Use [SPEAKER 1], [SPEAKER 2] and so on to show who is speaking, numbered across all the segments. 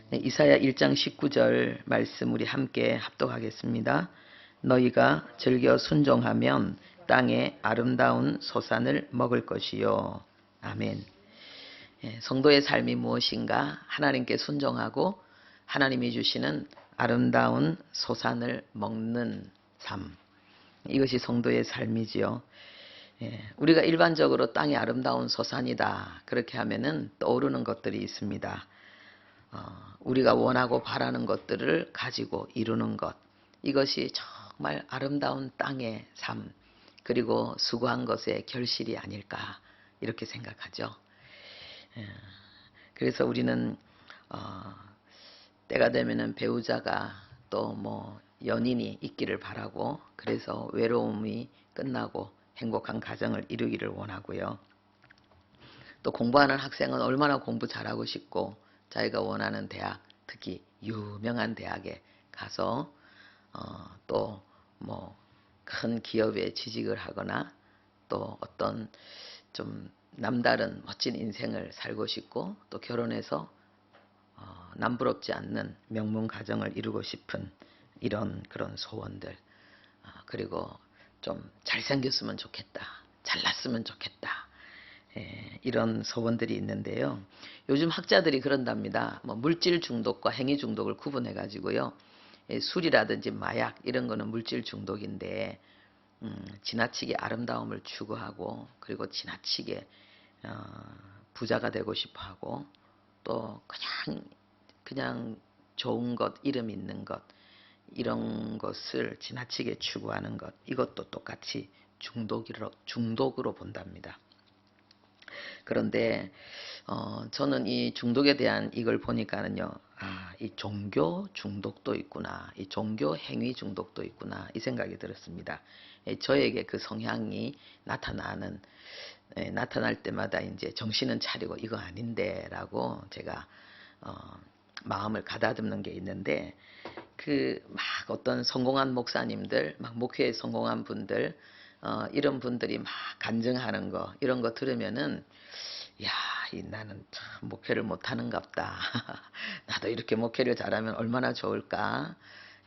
[SPEAKER 1] 네, 이사야 1장 19절 말씀 우리 함께 합독하겠습니다. 너희가 즐겨 순종하면 땅에 아름다운 소산을 먹을 것이요. 아멘. 성도의 삶이 무엇인가? 하나님께 순종하고 하나님이 주시는 아름다운 소산을 먹는 삶. 이것이 성도의 삶이지요. 우리가 일반적으로 땅이 아름다운 소산이다 그렇게 하면은 떠오르는 것들이 있습니다. 우리가 원하고 바라는 것들을 가지고 이루는 것, 이것이 정말 아름다운 땅의 삶, 그리고 수고한 것의 결실이 아닐까 이렇게 생각하죠. 그래서 우리는 때가 되면은 배우자가 또 뭐 연인이 있기를 바라고, 그래서 외로움이 끝나고 행복한 가정을 이루기를 원하고요. 또 공부하는 학생은 얼마나 공부 잘하고 싶고 자기가 원하는 대학, 특히 유명한 대학에 가서 또 뭐 큰 기업에 취직을 하거나 또 어떤 좀 남다른 멋진 인생을 살고 싶고, 또 결혼해서 남부럽지 않는 명문 가정을 이루고 싶은 이런 그런 소원들, 그리고 좀 잘생겼으면 좋겠다, 잘났으면 좋겠다, 이런 소원들이 있는데요. 요즘 학자들이 그런답니다. 뭐 물질 중독과 행위 중독을 구분해 가지고요. 술이라든지 마약 이런 거는 물질 중독인데, 지나치게 아름다움을 추구하고, 그리고 지나치게 부자가 되고 싶어하고, 또 그냥 좋은 것, 이름 있는 것, 이런 것을 지나치게 추구하는 것, 이것도 똑같이 중독으로 본답니다. 그런데 저는 이 중독에 대한 이걸 보니까는요, 이 종교 중독도 있구나, 이 종교 행위 중독도 있구나, 이 생각이 들었습니다. 저에게 그 성향이 나타날 때마다 이제 정신은 차리고 이거 아닌데라고 제가 마음을 가다듬는 게 있는데, 그 막 어떤 성공한 목사님들, 막 목회에 성공한 분들, 이런 분들이 막 간증하는 거, 이런 거 들으면은, 야, 나는 참 목회를 못하는갑다. 나도 이렇게 목회를 잘하면 얼마나 좋을까.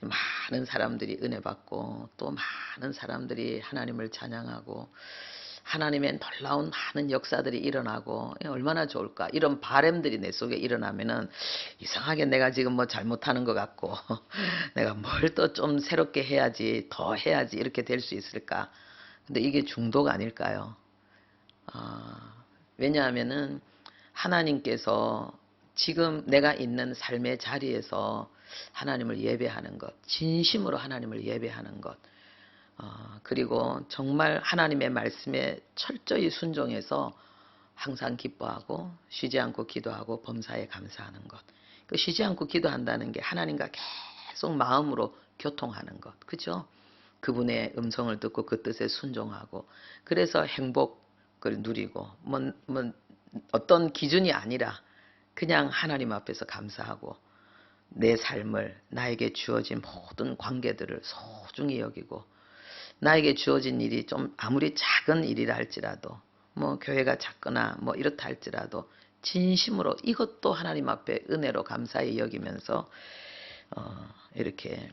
[SPEAKER 1] 많은 사람들이 은혜 받고, 또 많은 사람들이 하나님을 찬양하고, 하나님의 놀라운 많은 역사들이 일어나고 얼마나 좋을까. 이런 바램들이 내 속에 일어나면은 이상하게 내가 지금 뭐 잘못하는 것 같고 내가 뭘 또 좀 새롭게 해야지, 더 해야지, 이렇게 될 수 있을까. 근데 이게 중독 아닐까요? 왜냐하면은 하나님께서 지금 내가 있는 삶의 자리에서 하나님을 예배하는 것, 진심으로 하나님을 예배하는 것, 그리고 정말 하나님의 말씀에 철저히 순종해서 항상 기뻐하고 쉬지 않고 기도하고 범사에 감사하는 것. 그 쉬지 않고 기도한다는 게 하나님과 계속 마음으로 교통하는 것, 그죠? 그분의 음성을 듣고 그 뜻에 순종하고, 그래서 행복을 누리고, 어떤 기준이 아니라 그냥 하나님 앞에서 감사하고, 내 삶을, 나에게 주어진 모든 관계들을 소중히 여기고, 나에게 주어진 일이 좀 아무리 작은 일이라 할지라도, 뭐 교회가 작거나 뭐 이렇다 할지라도 진심으로 이것도 하나님 앞에 은혜로 감사히 여기면서 이렇게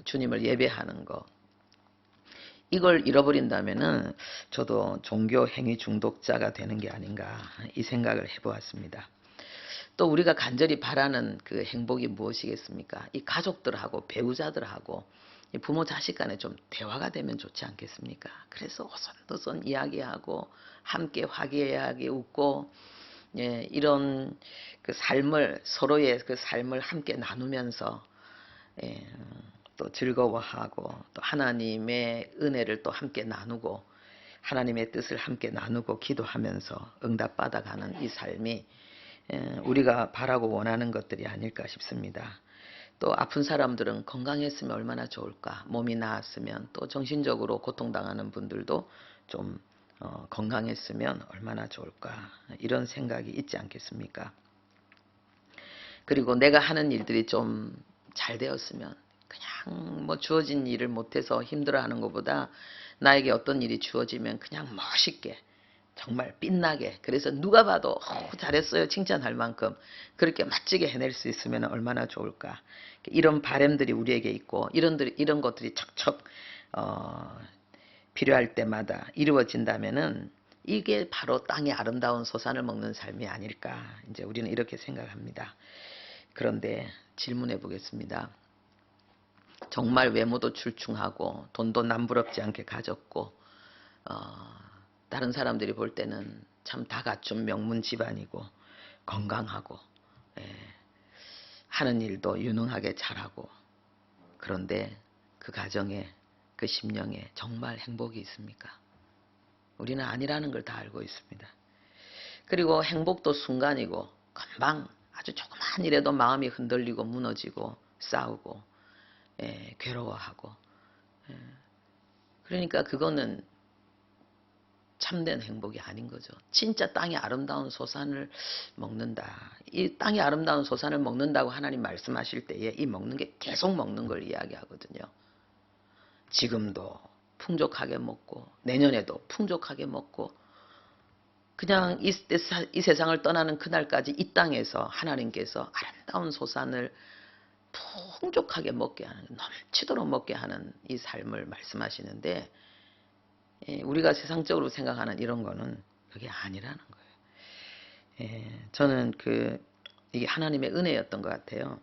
[SPEAKER 1] 주님을 예배하는 거, 이걸 잃어버린다면은 저도 종교 행위 중독자가 되는 게 아닌가, 이 생각을 해보았습니다. 또 우리가 간절히 바라는 그 행복이 무엇이겠습니까? 이 가족들하고 배우자들하고 부모 자식 간에 좀 대화가 되면 좋지 않겠습니까? 그래서 오손도손 이야기하고 함께 화기애애하게 웃고, 이런 그 삶을, 서로의 그 삶을 함께 나누면서 또 즐거워하고, 또 하나님의 은혜를 또 함께 나누고, 하나님의 뜻을 함께 나누고 기도하면서 응답받아가는 이 삶이 우리가 바라고 원하는 것들이 아닐까 싶습니다. 또 아픈 사람들은 건강했으면 얼마나 좋을까. 몸이 나았으면, 또 정신적으로 고통당하는 분들도 좀 건강했으면 얼마나 좋을까. 이런 생각이 있지 않겠습니까? 그리고 내가 하는 일들이 좀 잘 되었으면, 그냥 뭐 주어진 일을 못해서 힘들어하는 것보다 나에게 어떤 일이 주어지면 그냥 멋있게 정말 빛나게. 그래서 누가 봐도 잘했어요 칭찬할 만큼 그렇게 멋지게 해낼 수 있으면 얼마나 좋을까. 이런 바람들이 우리에게 있고 이런 것들이 척척 필요할 때마다 이루어진다면은 이게 바로 땅의 아름다운 소산을 먹는 삶이 아닐까. 이제 우리는 이렇게 생각합니다. 그런데 질문해 보겠습니다. 정말 외모도 출중하고 돈도 남부럽지 않게 가졌고 다른 사람들이 볼 때는 참 다 갖춘 명문 집안이고 건강하고 하는 일도 유능하게 잘하고 그런데 그 가정에 그 심령에 정말 행복이 있습니까? 우리는 아니라는 걸 다 알고 있습니다. 그리고 행복도 순간이고 금방 아주 조그만 일에도 마음이 흔들리고 무너지고 싸우고 괴로워하고 그러니까 그거는 참된 행복이 아닌 거죠. 진짜 땅의 아름다운 소산을 먹는다. 이 땅의 아름다운 소산을 먹는다고 하나님 말씀하실 때에 이 먹는 게 계속 먹는 걸 이야기하거든요. 지금도 풍족하게 먹고 내년에도 풍족하게 먹고 그냥 이 세상을 떠나는 그날까지 이 땅에서 하나님께서 아름다운 소산을 풍족하게 먹게 하는 넘치도록 먹게 하는 이 삶을 말씀하시는데 우리가 세상적으로 생각하는 이런 거는 그게 아니라는 거예요. 저는 이게 하나님의 은혜였던 것 같아요.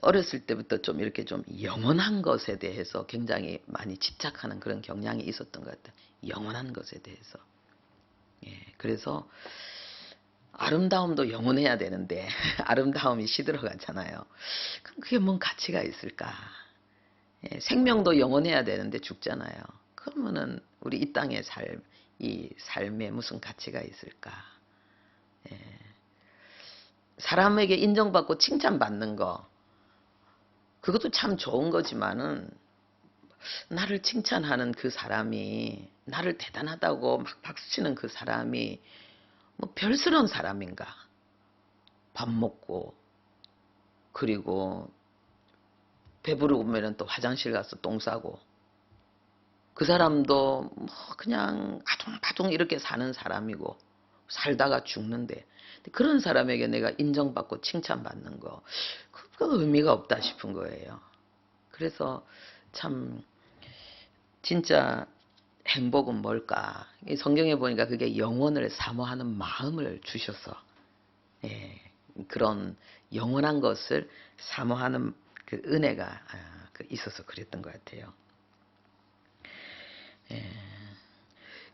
[SPEAKER 1] 어렸을 때부터 좀 이렇게 좀 영원한 것에 대해서 굉장히 많이 집착하는 그런 경향이 있었던 것 같아요. 영원한 것에 대해서. 그래서 아름다움도 영원해야 되는데 아름다움이 시들어가잖아요. 그럼 그게 뭔 가치가 있을까? 생명도 영원해야 되는데 죽잖아요. 그러면은 우리 이 땅의 이 삶에 무슨 가치가 있을까? 사람에게 인정받고 칭찬받는 거 그것도 참 좋은 거지만은 나를 칭찬하는 그 사람이 나를 대단하다고 막 박수치는 그 사람이 뭐 별스러운 사람인가? 밥 먹고 그리고 배부르면 또 화장실 가서 똥 싸고 그 사람도 뭐 그냥 아둥바둥 이렇게 사는 사람이고 살다가 죽는데 그런 사람에게 내가 인정받고 칭찬받는 거 그거 의미가 없다 싶은 거예요. 그래서 참 진짜 행복은 뭘까? 성경에 보니까 그게 영원을 사모하는 마음을 주셔서 그런 영원한 것을 사모하는 그 은혜가 있어서 그랬던 것 같아요.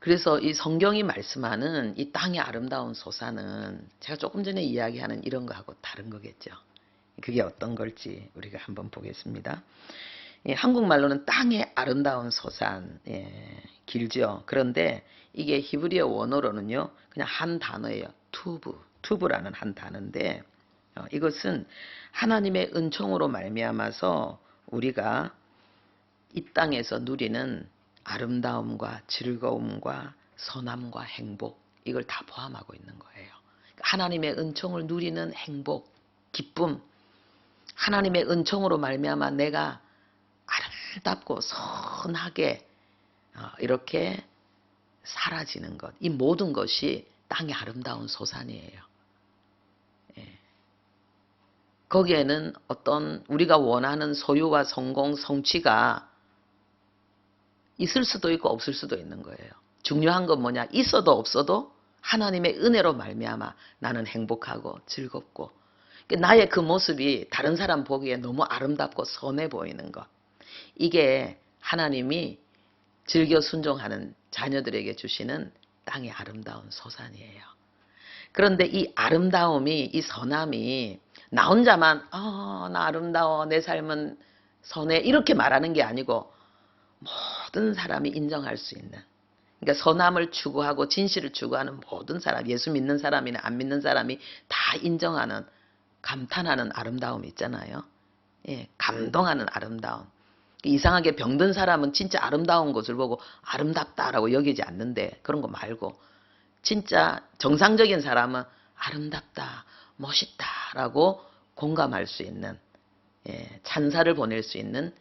[SPEAKER 1] 그래서 이 성경이 말씀하는 이 땅의 아름다운 소산은 제가 조금 전에 이야기하는 이런 거하고 다른 거겠죠. 그게 어떤 걸지 우리가 한번 보겠습니다. 한국말로는 땅의 아름다운 소산 길죠. 그런데 이게 히브리어 원어로는요 그냥 한 단어예요. 투브라는 한 단어인데 이것은 하나님의 은총으로 말미암아서 우리가 이 땅에서 누리는 아름다움과 즐거움과 선함과 행복 이걸 다 포함하고 있는 거예요. 하나님의 은총을 누리는 행복, 기쁨 하나님의 은총으로 말미암아 내가 아름답고 선하게 이렇게 사라지는 것 이 모든 것이 땅의 아름다운 소산이에요. 거기에는 어떤 우리가 원하는 소유와 성공, 성취가 있을 수도 있고 없을 수도 있는 거예요. 중요한 건 뭐냐? 있어도 없어도 하나님의 은혜로 말미암아 나는 행복하고 즐겁고 나의 그 모습이 다른 사람 보기에 너무 아름답고 선해 보이는 것. 이게 하나님이 즐겨 순종하는 자녀들에게 주시는 땅의 아름다운 소산이에요. 그런데 이 아름다움이 이 선함이 나 혼자만 나 아름다워 내 삶은 선해 이렇게 말하는 게 아니고 모든 사람이 인정할 수 있는 그러니까 선함을 추구하고 진실을 추구하는 모든 사람 예수 믿는 사람이나 안 믿는 사람이 다 인정하는 감탄하는 아름다움이 있잖아요. 감동하는 아름다움. 이상하게 병든 사람은 진짜 아름다운 것을 보고 아름답다라고 여기지 않는데 그런 거 말고 진짜 정상적인 사람은 아름답다, 멋있다라고 공감할 수 있는 찬사를 보낼 수 있는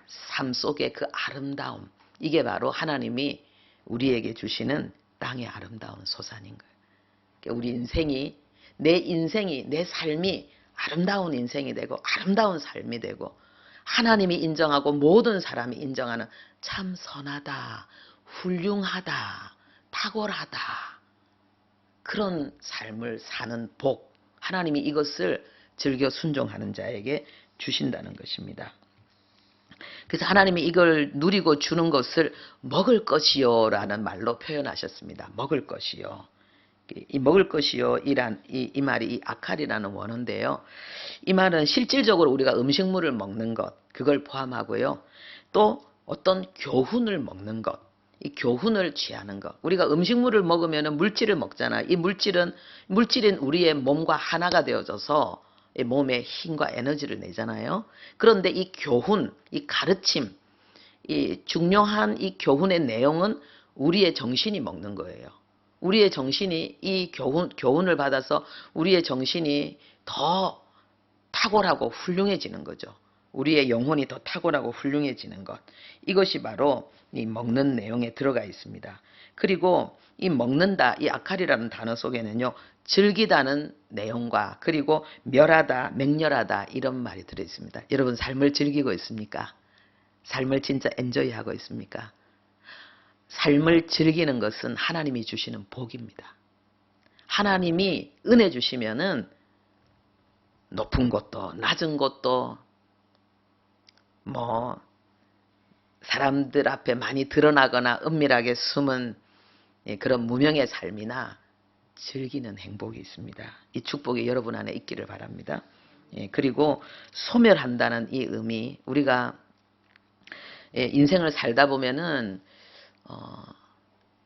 [SPEAKER 1] 삶 속의 그 아름다움 이게 바로 하나님이 우리에게 주시는 땅의 아름다운 소산인 거예요. 그러니까 우리 인생이, 내 삶이 아름다운 인생이 되고 아름다운 삶이 되고 하나님이 인정하고 모든 사람이 인정하는 참 선하다, 훌륭하다, 탁월하다 그런 삶을 사는 복, 하나님이 이것을 즐겨 순종하는 자에게 주신다는 것입니다. 그래서 하나님이 이걸 누리고 주는 것을 먹을 것이요 라는 말로 표현하셨습니다. 먹을 것이요. 이 먹을 것이요 이 말이 이 아칼이라는 원어인데요. 이 말은 실질적으로 우리가 음식물을 먹는 것, 그걸 포함하고요. 또 어떤 교훈을 먹는 것, 이 교훈을 취하는 것. 우리가 음식물을 먹으면 물질을 먹잖아요. 이 물질인 우리의 몸과 하나가 되어져서 몸에 힘과 에너지를 내잖아요. 그런데 이 교훈, 이 가르침, 이 중요한 이 교훈의 내용은 우리의 정신이 먹는 거예요. 우리의 정신이 이 교훈을 받아서 우리의 정신이 더 탁월하고 훌륭해지는 거죠. 우리의 영혼이 더 탁월하고 훌륭해지는 것. 이것이 바로 이 먹는 내용에 들어가 있습니다. 그리고 이 먹는다, 이 아칼이라는 단어 속에는요. 즐기다는 내용과 그리고 멸하다, 맹렬하다 이런 말이 들어있습니다. 여러분 삶을 즐기고 있습니까? 삶을 진짜 엔조이하고 있습니까? 삶을 즐기는 것은 하나님이 주시는 복입니다. 하나님이 은혜 주시면은 높은 것도 낮은 것도 뭐 사람들 앞에 많이 드러나거나 은밀하게 숨은 그런 무명의 삶이나 즐기는 행복이 있습니다. 이 축복이 여러분 안에 있기를 바랍니다. 그리고 소멸한다는 이 의미, 우리가 인생을 살다 보면은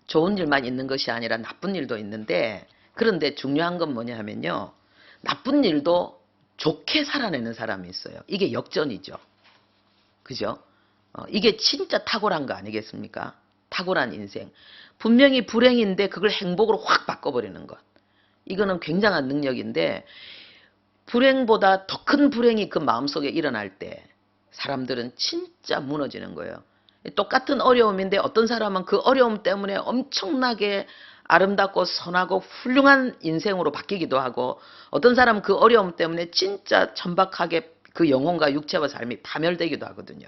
[SPEAKER 1] 좋은 일만 있는 것이 아니라 나쁜 일도 있는데, 그런데 중요한 건 뭐냐 하면요. 나쁜 일도 좋게 살아내는 사람이 있어요. 이게 역전이죠. 그죠? 이게 진짜 탁월한 거 아니겠습니까? 탁월한 인생. 분명히 불행인데 그걸 행복으로 확 바꿔버리는 것. 이거는 굉장한 능력인데, 불행보다 더 큰 불행이 그 마음속에 일어날 때 사람들은 진짜 무너지는 거예요. 똑같은 어려움인데 어떤 사람은 그 어려움 때문에 엄청나게 아름답고 선하고 훌륭한 인생으로 바뀌기도 하고, 어떤 사람은 그 어려움 때문에 진짜 천박하게 그 영혼과 육체와 삶이 파멸되기도 하거든요.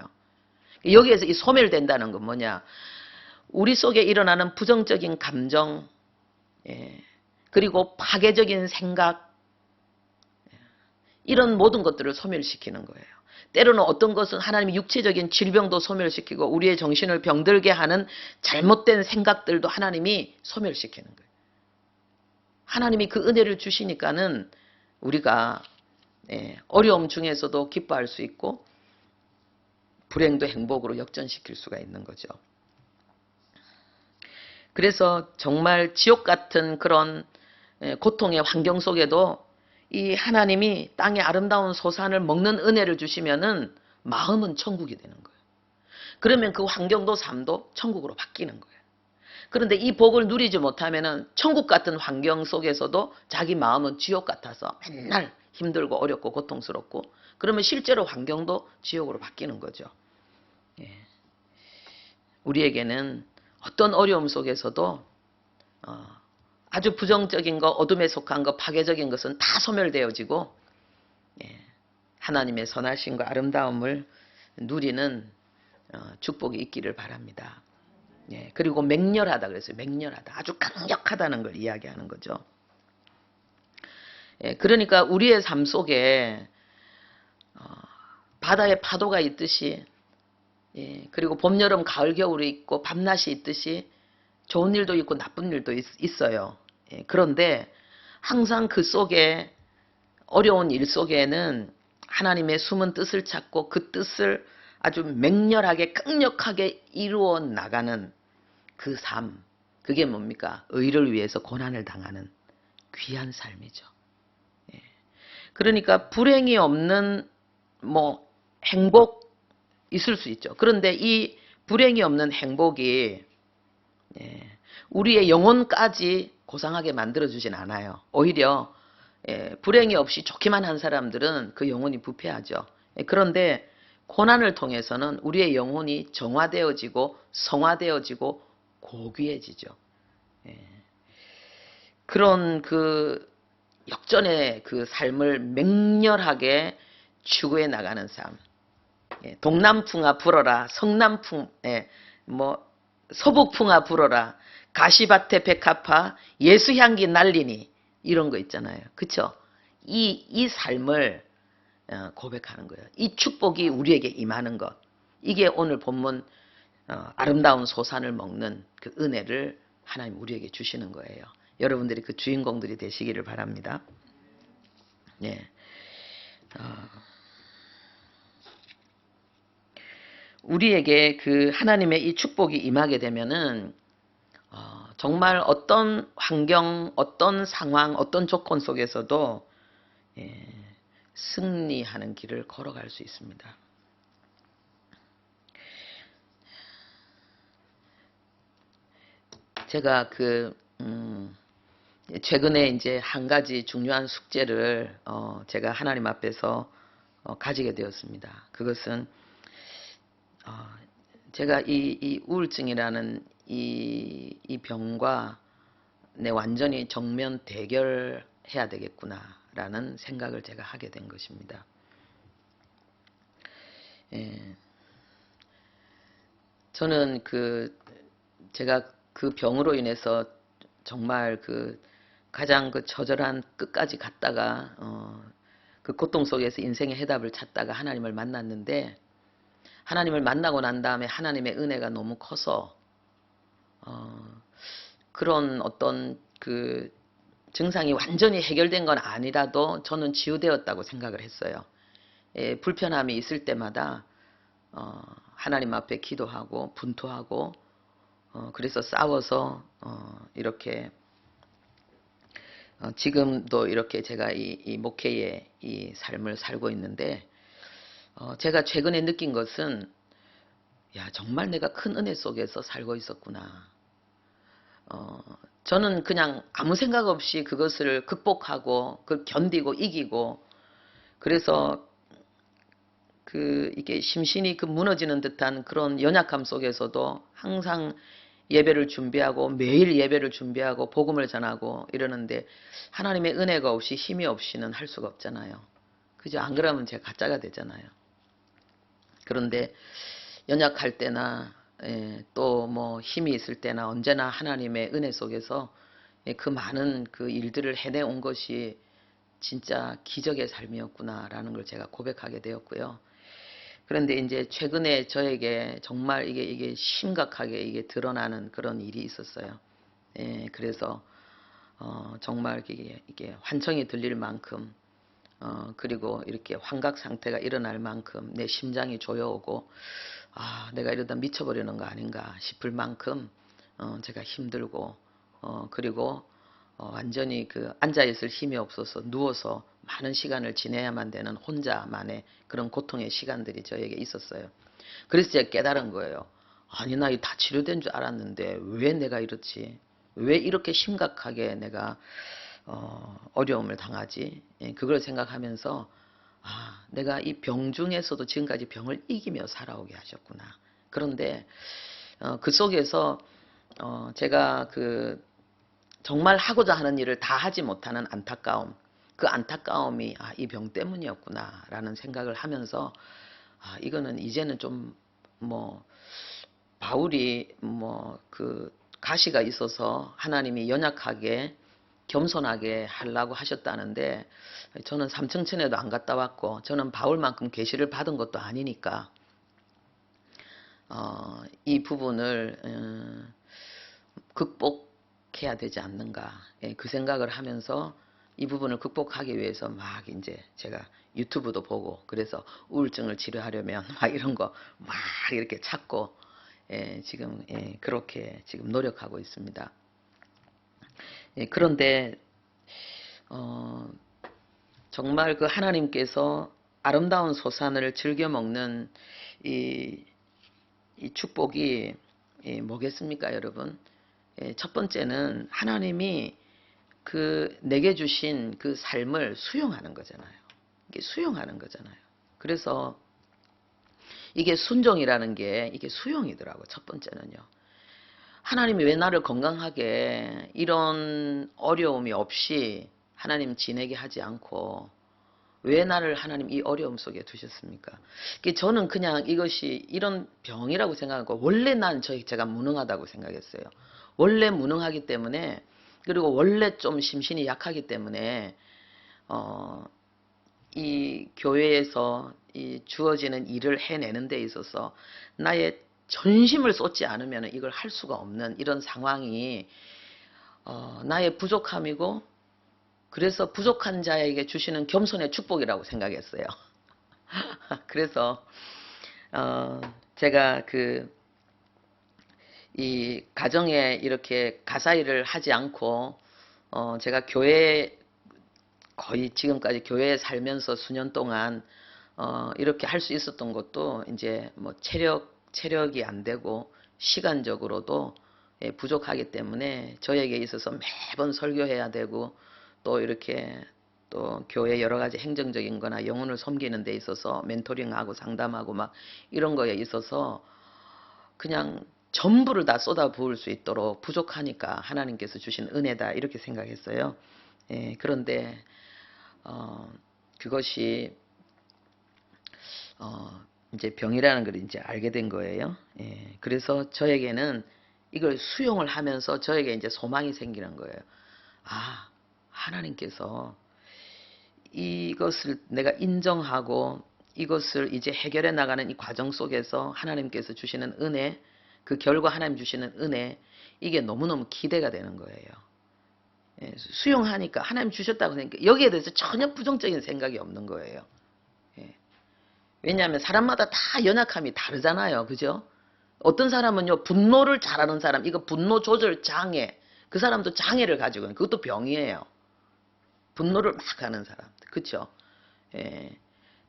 [SPEAKER 1] 여기에서 이 소멸된다는 건 뭐냐? 우리 속에 일어나는 부정적인 감정, 그리고 파괴적인 생각, 이런 모든 것들을 소멸시키는 거예요. 때로는 어떤 것은 하나님이 육체적인 질병도 소멸시키고 우리의 정신을 병들게 하는 잘못된 생각들도 하나님이 소멸시키는 거예요. 하나님이 그 은혜를 주시니까는 우리가 어려움 중에서도 기뻐할 수 있고 불행도 행복으로 역전시킬 수가 있는 거죠. 그래서 정말 지옥 같은 그런 고통의 환경 속에도 이 하나님이 땅의 아름다운 소산을 먹는 은혜를 주시면은 마음은 천국이 되는 거예요. 그러면 그 환경도 삶도 천국으로 바뀌는 거예요. 그런데 이 복을 누리지 못하면은 천국 같은 환경 속에서도 자기 마음은 지옥 같아서 맨날 힘들고 어렵고 고통스럽고, 그러면 실제로 환경도 지옥으로 바뀌는 거죠. 우리에게는 어떤 어려움 속에서도 아주 부정적인 것, 어둠에 속한 것, 파괴적인 것은 다 소멸되어지고 하나님의 선하심과 아름다움을 누리는 축복이 있기를 바랍니다. 그리고 맹렬하다 그랬어요. 맹렬하다. 아주 강력하다는 걸 이야기하는 거죠. 그러니까 우리의 삶 속에 바다에 파도가 있듯이, 그리고 봄, 여름, 가을, 겨울이 있고 밤낮이 있듯이 좋은 일도 있고 나쁜 일도 있어요. 그런데 항상 그 속에, 어려운 일 속에는 하나님의 숨은 뜻을 찾고 그 뜻을 아주 맹렬하게 강력하게 이루어 나가는 그 삶, 그게 뭡니까? 의를 위해서 고난을 당하는 귀한 삶이죠. 그러니까 불행이 없는 뭐 행복 있을 수 있죠. 그런데 이 불행이 없는 행복이 우리의 영혼까지 고상하게 만들어주진 않아요. 오히려 불행이 없이 좋기만 한 사람들은 그 영혼이 부패하죠. 그런데 고난을 통해서는 우리의 영혼이 정화되어지고 성화되어지고 고귀해지죠. 예. 그런 그 역전의 그 삶을 맹렬하게 추구해 나가는 삶. 예. 동남풍아 불어라. 성남풍, 예. 뭐 서북풍아 불어라. 가시밭에 백합화 예수향기 날리니 이런 거 있잖아요. 그쵸? 이 삶을 고백하는 거예요. 이 축복이 우리에게 임하는 것. 이게 오늘 본문 아름다운 소산을 먹는 그 은혜를 하나님 우리에게 주시는 거예요. 여러분들이 그 주인공들이 되시기를 바랍니다. 네. 우리에게 그 하나님의 이 축복이 임하게 되면은 정말 어떤 환경, 어떤 상황, 어떤 조건 속에서도 예, 승리하는 길을 걸어갈 수 있습니다. 제가 최근에 이제 한 가지 중요한 숙제를 제가 하나님 앞에서 가지게 되었습니다. 그것은 제가 이 우울증이라는 이 병과 완전히 정면 대결해야 되겠구나라는 생각을 제가 하게 된 것입니다. 예. 저는 제가 그 병으로 인해서 정말 가장 처절한 끝까지 갔다가 그 고통 속에서 인생의 해답을 찾다가 하나님을 만났는데, 하나님을 만나고 난 다음에 하나님의 은혜가 너무 커서 그런 어떤 증상이 완전히 해결된 건 아니라도 저는 치유되었다고 생각을 했어요. 예, 불편함이 있을 때마다 하나님 앞에 기도하고 분투하고 그래서 싸워서 이렇게 지금도 이렇게 제가 이 목회의 이 삶을 살고 있는데, 제가 최근에 느낀 것은 야, 정말 내가 큰 은혜 속에서 살고 있었구나. 저는 그냥 아무 생각 없이 그것을 극복하고 견디고 이기고, 그래서 이게 심신이 무너지는 듯한 그런 연약함 속에서도 항상 예배를 준비하고 매일 예배를 준비하고 복음을 전하고 이러는데, 하나님의 은혜가 없이 힘이 없이는 할 수가 없잖아요. 그죠? 안 그러면 제가 가짜가 되잖아요. 그런데 연약할 때나 또 뭐 힘이 있을 때나 언제나 하나님의 은혜 속에서 그 많은 일들을 해내온 것이 진짜 기적의 삶이었구나라는 걸 제가 고백하게 되었고요. 그런데 이제 최근에 저에게 정말 이게 심각하게 이게 드러나는 그런 일이 있었어요. 그래서 정말 이게 환청이 들릴 만큼 그리고 이렇게 환각 상태가 일어날 만큼 내 심장이 조여오고, 내가 이러다 미쳐버리는 거 아닌가 싶을 만큼 제가 힘들고, 그리고 완전히 앉아있을 힘이 없어서 누워서 많은 시간을 지내야만 되는 혼자만의 그런 고통의 시간들이 저에게 있었어요. 그래서 제가 깨달은 거예요. 아니, 나 다 치료된 줄 알았는데 왜 내가 이렇지? 왜 이렇게 심각하게 내가 어려움을 당하지? 그걸 생각하면서 내가 이 병 중에서도 지금까지 병을 이기며 살아오게 하셨구나. 그런데 그 속에서 제가 정말 하고자 하는 일을 다 하지 못하는 안타까움, 그 안타까움이 이 병 때문이었구나 라는 생각을 하면서 이거는 이제는 좀 바울이 가시가 있어서 하나님이 연약하게 겸손하게 하려고 하셨다는데, 저는 삼층천에도 안 갔다 왔고 저는 바울만큼 계시를 받은 것도 아니니까 이 부분을 극복해야 되지 않는가, 그 생각을 하면서 이 부분을 극복하기 위해서 막 이제 제가 유튜브도 보고, 그래서 우울증을 치료하려면 막 이런 거 막 이렇게 찾고 지금 그렇게 지금 노력하고 있습니다. 그런데 정말 하나님께서 아름다운 소산을 즐겨 먹는 이 축복이 뭐겠습니까, 여러분? 첫 번째는 하나님이 내게 주신 그 삶을 수용하는 거잖아요. 이게 수용하는 거잖아요. 그래서 이게 순종이라는 게 이게 수용이더라고. 첫 번째는요. 하나님이 왜 나를 건강하게 이런 어려움이 없이 하나님 지내게 하지 않고 왜 나를 하나님 이 어려움 속에 두셨습니까? 저는 그냥 이것이 이런 병이라고 생각하고 원래 제가 무능하다고 생각했어요. 원래 무능하기 때문에 그리고 원래 좀 심신이 약하기 때문에 이 교회에서 이 주어지는 일을 해내는 데 있어서 나의 전심을 쏟지 않으면 이걸 할 수가 없는 이런 상황이 나의 부족함이고 그래서 부족한 자에게 주시는 겸손의 축복이라고 생각했어요. 그래서 제가 이 가정에 이렇게 가사일을 하지 않고 제가 교회 거의 지금까지 교회에 살면서 수년 동안 이렇게 할 수 있었던 것도 이제 뭐 체력이 안 되고 시간적으로도 부족하기 때문에 저에게 있어서 매번 설교해야 되고 또 이렇게 또 교회 여러 가지 행정적인 거나 영혼을 섬기는 데 있어서 멘토링하고 상담하고 막 이런 거에 있어서 그냥 전부를 다 쏟아 부을 수 있도록 부족하니까 하나님께서 주신 은혜다 이렇게 생각했어요. 그런데 그것이 이제 병이라는 걸 이제 알게 된 거예요. 그래서 저에게는 이걸 수용을 하면서 저에게 이제 소망이 생기는 거예요. 아, 하나님께서 이것을 내가 인정하고 이것을 이제 해결해 나가는 이 과정 속에서 하나님께서 주시는 은혜, 그 결과 하나님 주시는 은혜, 이게 너무너무 기대가 되는 거예요. 수용하니까 하나님 주셨다고 생각해. 여기에 대해서 전혀 부정적인 생각이 없는 거예요. 왜냐하면 사람마다 다 연약함이 다르잖아요. 그죠? 어떤 사람은요, 분노를 잘하는 사람, 이거 분노 조절 장애, 그 사람도 장애를 가지고 있는, 그것도 병이에요. 분노를 막 하는 사람. 그쵸?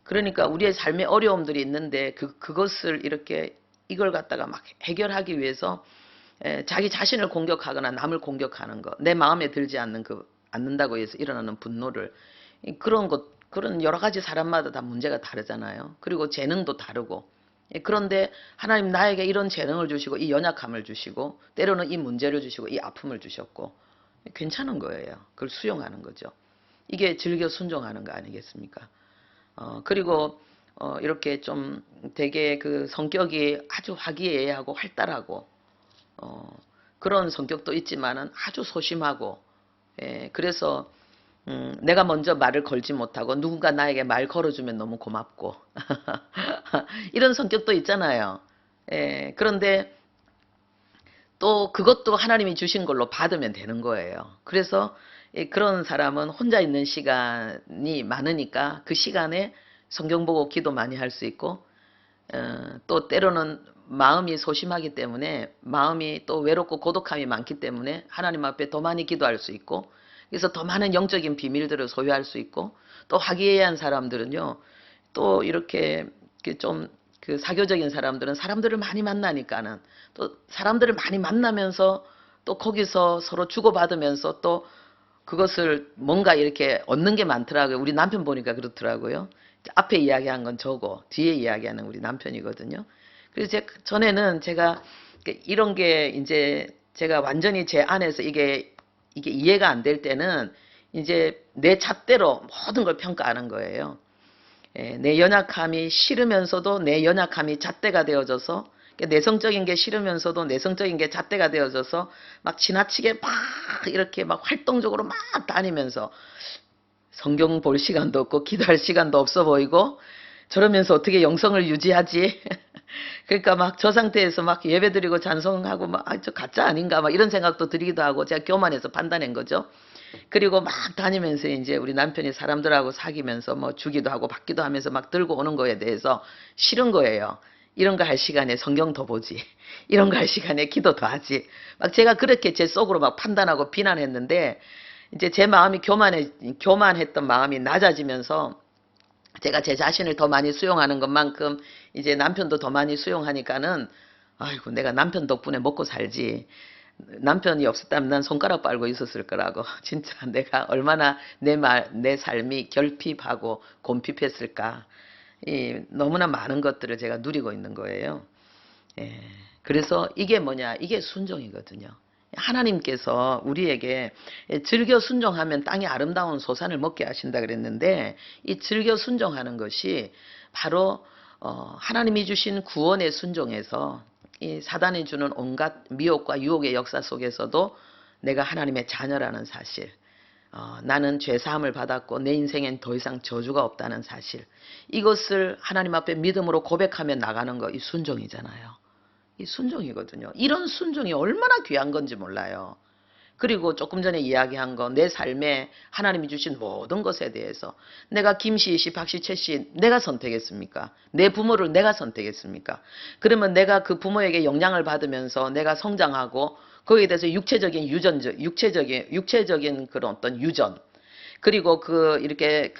[SPEAKER 1] 그러니까 우리의 삶에 어려움들이 있는데, 그것을 이렇게, 이걸 갖다가 막 해결하기 위해서, 자기 자신을 공격하거나 남을 공격하는 거, 내 마음에 들지 않는다고 해서 일어나는 분노를, 그런 여러 가지 사람마다 다 문제가 다르잖아요. 그리고 재능도 다르고. 그런데 하나님 나에게 이런 재능을 주시고 이 연약함을 주시고 때로는 이 문제를 주시고 이 아픔을 주셨고 괜찮은 거예요. 그걸 수용하는 거죠. 이게 즐겨 순종하는 거 아니겠습니까? 그리고 이렇게 좀 되게 그 성격이 아주 화기애애하고 활달하고 그런 성격도 있지만은 아주 소심하고 그래서 내가 먼저 말을 걸지 못하고 누군가 나에게 말 걸어주면 너무 고맙고 이런 성격도 있잖아요. 그런데 또 그것도 하나님이 주신 걸로 받으면 되는 거예요. 그래서 그런 사람은 혼자 있는 시간이 많으니까 그 시간에 성경 보고 기도 많이 할 수 있고 또 때로는 마음이 소심하기 때문에 마음이 또 외롭고 고독함이 많기 때문에 하나님 앞에 더 많이 기도할 수 있고 그래서 더 많은 영적인 비밀들을 소유할 수 있고 또 화기애애한 사람들은요 또 이렇게 좀 그 사교적인 사람들은 사람들을 많이 만나니까는 또 사람들을 많이 만나면서 또 거기서 서로 주고받으면서 또 그것을 뭔가 이렇게 얻는 게 많더라고요. 우리 남편 보니까 그렇더라고요. 앞에 이야기한 건 저고 뒤에 이야기하는 우리 남편이거든요. 그래서 전에는 제가 이런 게 이제 제가 완전히 제 안에서 이게 이해가 안 될 때는 이제 내 잣대로 모든 걸 평가하는 거예요. 내 연약함이 싫으면서도 내 연약함이 잣대가 되어져서 내성적인 게 싫으면서도 내성적인 게 잣대가 되어져서 막 지나치게 막 이렇게 막 활동적으로 막 다니면서 성경 볼 시간도 없고 기도할 시간도 없어 보이고 저러면서 어떻게 영성을 유지하지? 그러니까 막 저 상태에서 막 예배드리고 찬송하고 막 저 가짜 아닌가 막 이런 생각도 들기도 하고 제가 교만해서 판단한 거죠. 그리고 막 다니면서 이제 우리 남편이 사람들하고 사귀면서 뭐 주기도 하고 받기도 하면서 막 들고 오는 거에 대해서 싫은 거예요. 이런 거 할 시간에 성경 더 보지. 이런 거 할 시간에 기도 더 하지. 막 제가 그렇게 제 속으로 막 판단하고 비난했는데 이제 제 마음이 교만했던 마음이 낮아지면서 제가 제 자신을 더 많이 수용하는 것만큼 이제 남편도 더 많이 수용하니까는 아이고 내가 남편 덕분에 먹고 살지. 남편이 없었다면 난 손가락 빨고 있었을 거라고. 진짜 내가 얼마나 내 삶이 결핍하고 곰핍했을까. 너무나 많은 것들을 제가 누리고 있는 거예요. 예. 그래서 이게 뭐냐? 이게 순종이거든요. 하나님께서 우리에게 즐겨 순종하면 땅의 아름다운 소산을 먹게 하신다 그랬는데, 이 즐겨 순종하는 것이 바로 하나님이 주신 구원의 순종에서 이 사단이 주는 온갖 미혹과 유혹의 역사 속에서도 내가 하나님의 자녀라는 사실, 나는 죄사함을 받았고 내 인생엔 더 이상 저주가 없다는 사실, 이것을 하나님 앞에 믿음으로 고백하며 나가는 거, 이 순종이잖아요. 이 순종이거든요. 이런 순종이 얼마나 귀한 건지 몰라요. 그리고 조금 전에 이야기한 거, 내 삶에 하나님이 주신 모든 것에 대해서 내가 김씨 씨, 박씨, 최씨 내가 선택했습니까? 내 부모를 내가 선택했습니까? 그러면 내가 그 부모에게 영향을 받으면서 내가 성장하고 거기에 대해서 육체적인 그런 어떤 유전, 그리고 이렇게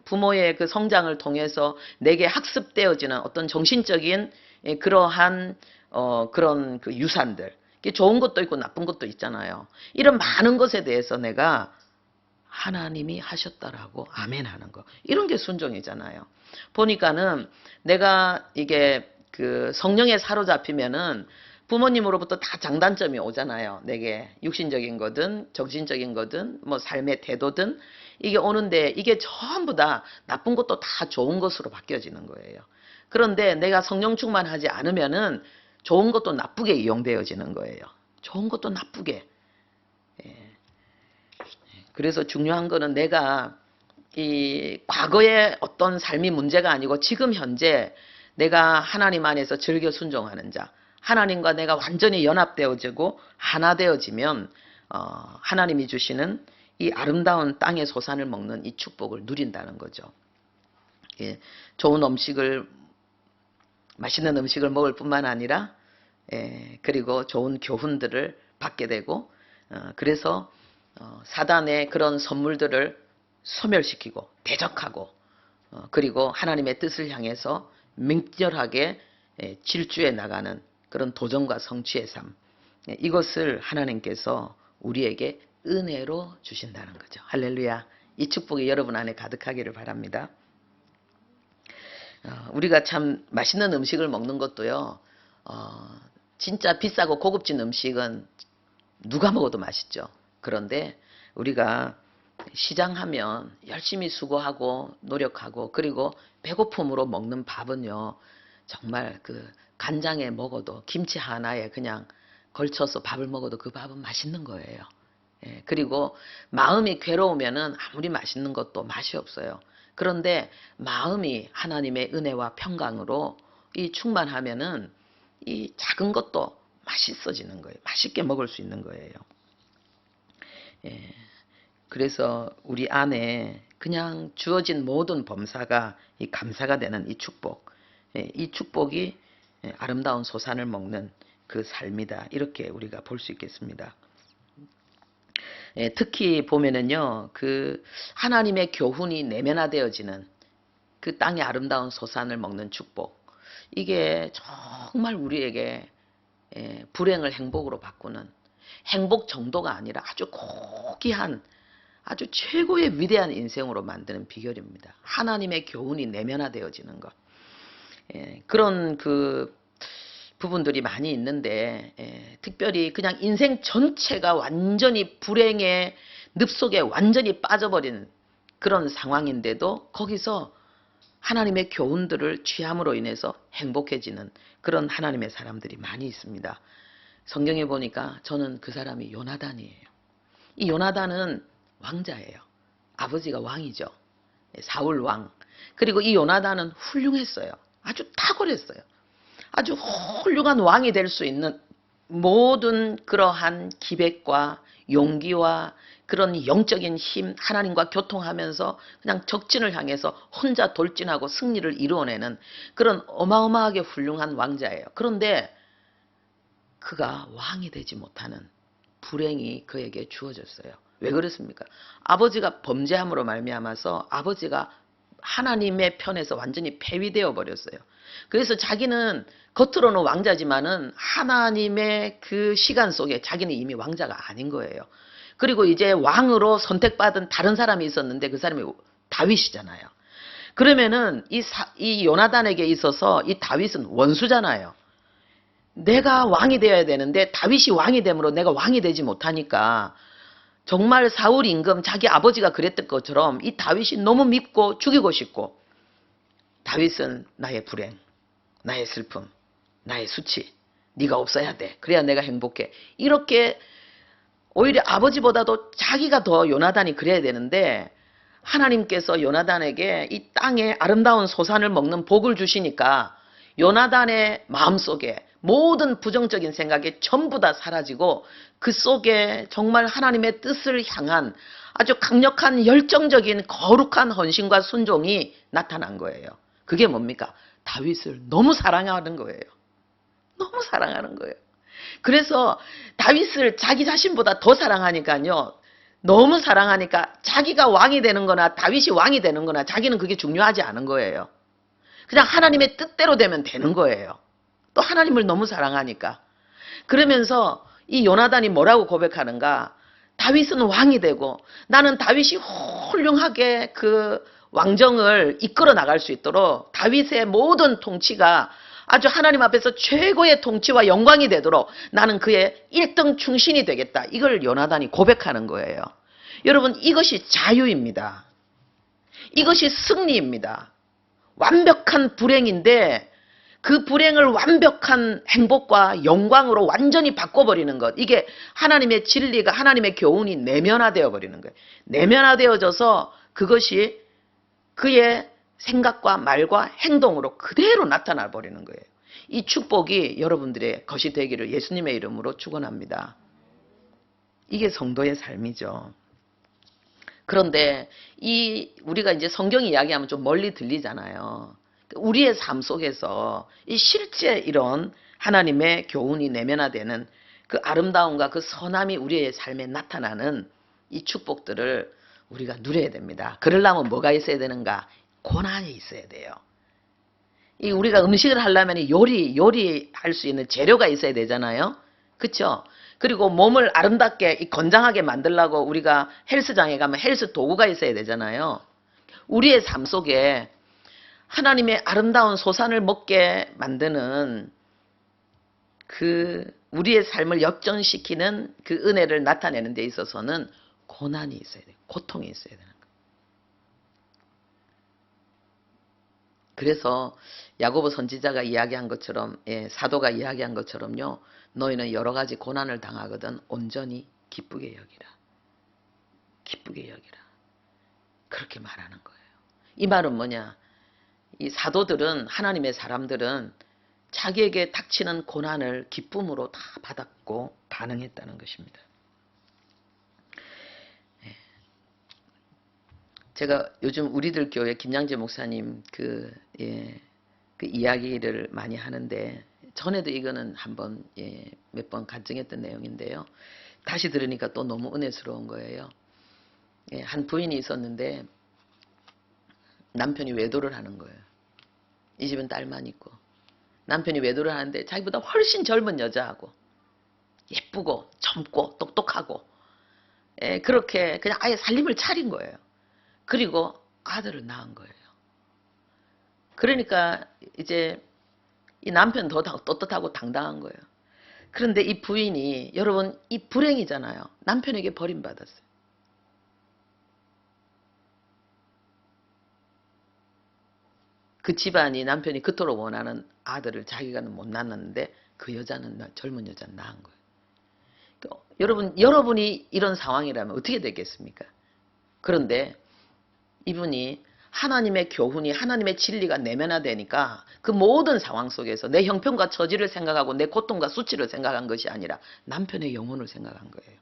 [SPEAKER 1] 부모의 그 성장을 통해서 내게 학습되어지는 어떤 정신적인 그러한 그런 그 유산들, 좋은 것도 있고 나쁜 것도 있잖아요. 이런 많은 것에 대해서 내가 하나님이 하셨다라고 아멘 하는 거, 이런 게 순종이잖아요. 보니까는 내가 이게 그 성령에 사로잡히면은 부모님으로부터 다 장단점이 오잖아요. 내게 육신적인 거든 정신적인 거든 뭐 삶의 태도든 이게 오는데, 이게 전부 다 나쁜 것도 다 좋은 것으로 바뀌어지는 거예요. 그런데 내가 성령 충만하지 않으면은 좋은 것도 나쁘게 이용되어지는 거예요. 좋은 것도 나쁘게. 예. 그래서 중요한 거는 내가 이 과거의 어떤 삶이 문제가 아니고 지금 현재 내가 하나님 안에서 즐겨 순종하는 자, 하나님과 내가 완전히 연합되어지고 하나 되어지면 하나님이 주시는 이 아름다운 땅의 소산을 먹는 이 축복을 누린다는 거죠. 예. 좋은 음식을, 맛있는 음식을 먹을 뿐만 아니라 그리고 좋은 교훈들을 받게 되고, 그래서 사단의 그런 선물들을 소멸시키고 대적하고, 그리고 하나님의 뜻을 향해서 맹렬하게 질주해 나가는 그런 도전과 성취의 삶, 이것을 하나님께서 우리에게 은혜로 주신다는 거죠. 할렐루야. 이 축복이 여러분 안에 가득하기를 바랍니다. 우리가 참 맛있는 음식을 먹는 것도요, 진짜 비싸고 고급진 음식은 누가 먹어도 맛있죠. 그런데 우리가 시장하면 열심히 수고하고 노력하고 그리고 배고픔으로 먹는 밥은요, 정말 그 간장에 먹어도, 김치 하나에 그냥 걸쳐서 밥을 먹어도 그 밥은 맛있는 거예요. 예, 그리고 마음이 괴로우면은 아무리 맛있는 것도 맛이 없어요. 그런데 마음이 하나님의 은혜와 평강으로 이 충만하면은 이 작은 것도 맛있어지는 거예요. 맛있게 먹을 수 있는 거예요. 예, 그래서 우리 안에 그냥 주어진 모든 범사가 이 감사가 되는 이 축복, 이 축복이 아름다운 소산을 먹는 그 삶이다, 이렇게 우리가 볼 수 있겠습니다. 특히 보면은요, 그 하나님의 교훈이 내면화되어지는 그 땅의 아름다운 소산을 먹는 축복, 이게 정말 우리에게 불행을 행복으로 바꾸는, 행복 정도가 아니라 아주 고귀한, 아주 최고의 위대한 인생으로 만드는 비결입니다. 하나님의 교훈이 내면화되어지는 것. 그런 그 부분들이 많이 있는데, 특별히 그냥 인생 전체가 완전히 불행의 늪속에 완전히 빠져버린 그런 상황인데도 거기서 하나님의 교훈들을 취함으로 인해서 행복해지는 그런 하나님의 사람들이 많이 있습니다. 성경에 보니까 저는 그 사람이 요나단이에요. 이 요나단은 왕자예요. 아버지가 왕이죠. 사울 왕. 그리고 이 요나단은 훌륭했어요. 아주 탁월했어요. 아주 훌륭한 왕이 될 수 있는 모든 그러한 기백과 용기와 그런 영적인 힘, 하나님과 교통하면서 그냥 적진을 향해서 혼자 돌진하고 승리를 이루어내는 그런 어마어마하게 훌륭한 왕자예요. 그런데 그가 왕이 되지 못하는 불행이 그에게 주어졌어요. 왜 그렇습니까? 아버지가 범죄함으로 말미암아서 아버지가 하나님의 편에서 완전히 폐위되어 버렸어요. 그래서 자기는 겉으로는 왕자지만은 하나님의 그 시간 속에 자기는 이미 왕자가 아닌 거예요. 그리고 이제 왕으로 선택받은 다른 사람이 있었는데 그 사람이 다윗이잖아요. 그러면은 이 요나단에게 있어서 이 다윗은 원수잖아요. 내가 왕이 되어야 되는데 다윗이 왕이 됨으로 내가 왕이 되지 못하니까 정말 사울 임금 자기 아버지가 그랬던 것처럼 이 다윗이 너무 밉고 죽이고 싶고 다윗은 나의 불행, 나의 슬픔, 나의 수치, 네가 없어야 돼. 그래야 내가 행복해. 이렇게 오히려 아버지보다도 자기가 더 요나단이 그래야 되는데 하나님께서 요나단에게 이 땅에 아름다운 소산을 먹는 복을 주시니까 요나단의 마음속에 모든 부정적인 생각이 전부 다 사라지고 그 속에 정말 하나님의 뜻을 향한 아주 강력한 열정적인 거룩한 헌신과 순종이 나타난 거예요. 그게 뭡니까? 다윗을 너무 사랑하는 거예요. 너무 사랑하는 거예요. 그래서 다윗을 자기 자신보다 더 사랑하니까요. 너무 사랑하니까 자기가 왕이 되는 거나 다윗이 왕이 되는 거나 자기는 그게 중요하지 않은 거예요. 그냥 하나님의 뜻대로 되면 되는 거예요. 또 하나님을 너무 사랑하니까. 그러면서 이 요나단이 뭐라고 고백하는가? 다윗은 왕이 되고 나는 다윗이 훌륭하게 그 왕정을 이끌어 나갈 수 있도록 다윗의 모든 통치가 아주 하나님 앞에서 최고의 통치와 영광이 되도록 나는 그의 1등 충신이 되겠다. 이걸 요나단이 고백하는 거예요. 여러분, 이것이 자유입니다. 이것이 승리입니다. 완벽한 불행인데 그 불행을 완벽한 행복과 영광으로 완전히 바꿔버리는 것. 이게 하나님의 진리가 하나님의 교훈이 내면화되어 버리는 거예요. 내면화되어져서 그것이 그의 생각과 말과 행동으로 그대로 나타나 버리는 거예요. 이 축복이 여러분들의 것이 되기를 예수님의 이름으로 축원합니다. 이게 성도의 삶이죠. 그런데 우리가 이제 성경 이야기하면 좀 멀리 들리잖아요. 우리의 삶 속에서 이 실제 이런 하나님의 교훈이 내면화되는 그 아름다움과 그 선함이 우리의 삶에 나타나는 이 축복들을 우리가 누려야 됩니다. 그러려면 뭐가 있어야 되는가? 고난이 있어야 돼요. 우리가 음식을 하려면 요리할 수 있는 재료가 있어야 되잖아요. 그렇죠? 그리고 몸을 아름답게 건장하게 만들려고 우리가 헬스장에 가면 헬스 도구가 있어야 되잖아요. 우리의 삶 속에 하나님의 아름다운 소산을 먹게 만드는 그 우리의 삶을 역전시키는 그 은혜를 나타내는 데 있어서는 고난이 있어야 돼요. 고통이 있어야 되는 거예요. 그래서 야고보 선지자가 이야기한 것처럼, 사도가 이야기한 것처럼요. 너희는 여러 가지 고난을 당하거든 온전히 기쁘게 여기라. 기쁘게 여기라. 그렇게 말하는 거예요. 이 말은 뭐냐? 이 사도들은, 하나님의 사람들은 자기에게 닥치는 고난을 기쁨으로 다 받았고 반응했다는 것입니다. 제가 요즘 우리들 교회 김양재 목사님 그 이야기를 많이 하는데, 전에도 이거는 한번 몇 번 간증했던 내용인데요. 다시 들으니까 또 너무 은혜스러운 거예요. 한 부인이 있었는데 남편이 외도를 하는 거예요. 이 집은 딸만 있고 남편이 외도를 하는데 자기보다 훨씬 젊은 여자하고 예쁘고 젊고 똑똑하고 그렇게 그냥 아예 살림을 차린 거예요. 그리고 아들을 낳은 거예요. 그러니까 이제 이 남편 더 떳떳하고 당당한 거예요. 그런데 이 부인이, 여러분, 이 불행이잖아요. 남편에게 버림받았어요. 그 집안이 남편이 그토록 원하는 아들을 자기가는 못 낳았는데 그 여자는, 젊은 여자는 낳은 거예요. 그러니까 여러분이 이런 상황이라면 어떻게 되겠습니까? 그런데 이분이 하나님의 교훈이, 하나님의 진리가 내면화되니까 그 모든 상황 속에서 내 형편과 처지를 생각하고 내 고통과 수치를 생각한 것이 아니라 남편의 영혼을 생각한 거예요.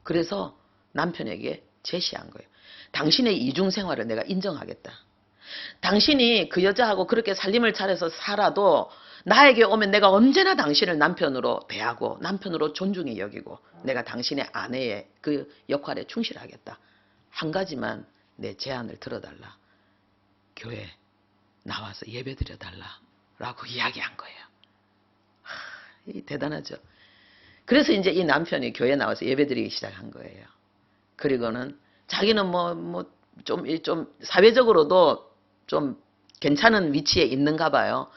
[SPEAKER 1] 그래서 남편에게 제시한 거예요. 당신의 이중생활을 내가 인정하겠다. 당신이 그 여자하고 그렇게 살림을 차려서 살아도 나에게 오면 내가 언제나 당신을 남편으로 대하고 남편으로 존중히 여기고 내가 당신의 아내의 그 역할에 충실하겠다. 한 가지만 내 제안을 들어달라. 교회 나와서 예배 드려달라 라고 이야기한 거예요. 대단하죠. 그래서 이제 이 남편이 교회 나와서 예배 드리기 시작한 거예요. 그리고는 자기는 좀 사회적으로도 좀 괜찮은 위치에 있는가 봐요.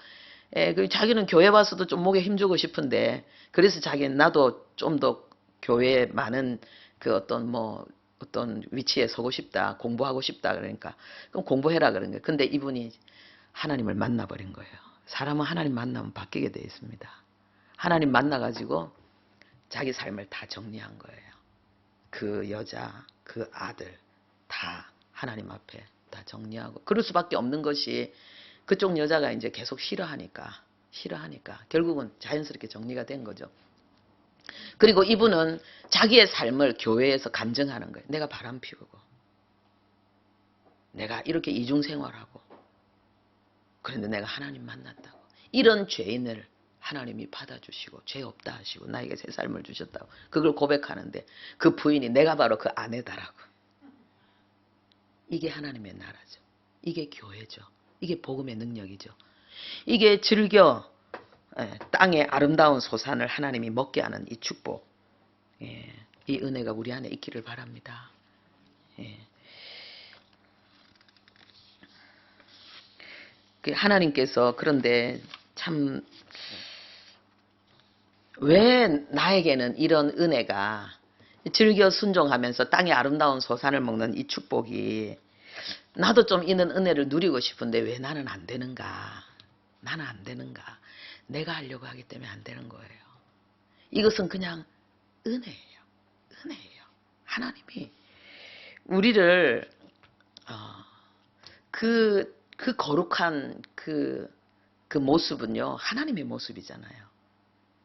[SPEAKER 1] 예, 그 자기는 교회 와서도 좀 목에 힘주고 싶은데 그래서 자기는 나도 좀 더 교회에 많은 그 어떤 위치에 서고 싶다, 공부하고 싶다 그러니까 그럼 공부해라 그런 거예요. 근데 이분이 하나님을 만나버린 거예요. 사람은 하나님 만나면 바뀌게 되어 있습니다. 하나님 만나가지고 자기 삶을 다 정리한 거예요. 그 여자, 그 아들 다 하나님 앞에 다 정리하고 그럴 수밖에 없는 것이 그쪽 여자가 이제 계속 싫어하니까 결국은 자연스럽게 정리가 된 거죠. 그리고 이분은 자기의 삶을 교회에서 간증하는 거예요. 내가 바람 피우고 내가 이렇게 이중생활하고 그런데 내가 하나님 만났다고. 이런 죄인을 하나님이 받아주시고 죄 없다 하시고 나에게 새 삶을 주셨다고. 그걸 고백하는데 그 부인이 내가 바로 그 아내다라고. 이게 하나님의 나라죠. 이게 교회죠. 이게 복음의 능력이죠. 이게 즐겨 땅의 아름다운 소산을 하나님이 먹게 하는 이 축복. 이 은혜가 우리 안에 있기를 바랍니다. 하나님께서 그런데 참 왜 나에게는 이런 은혜가 즐겨 순종하면서 땅의 아름다운 소산을 먹는 이 축복이 나도 좀 있는 은혜를 누리고 싶은데 왜 나는 안 되는가? 나는 안 되는가? 내가 하려고 하기 때문에 안 되는 거예요. 이것은 그냥 은혜예요. 은혜예요. 하나님이 우리를 그 거룩한 그 모습은요. 하나님의 모습이잖아요.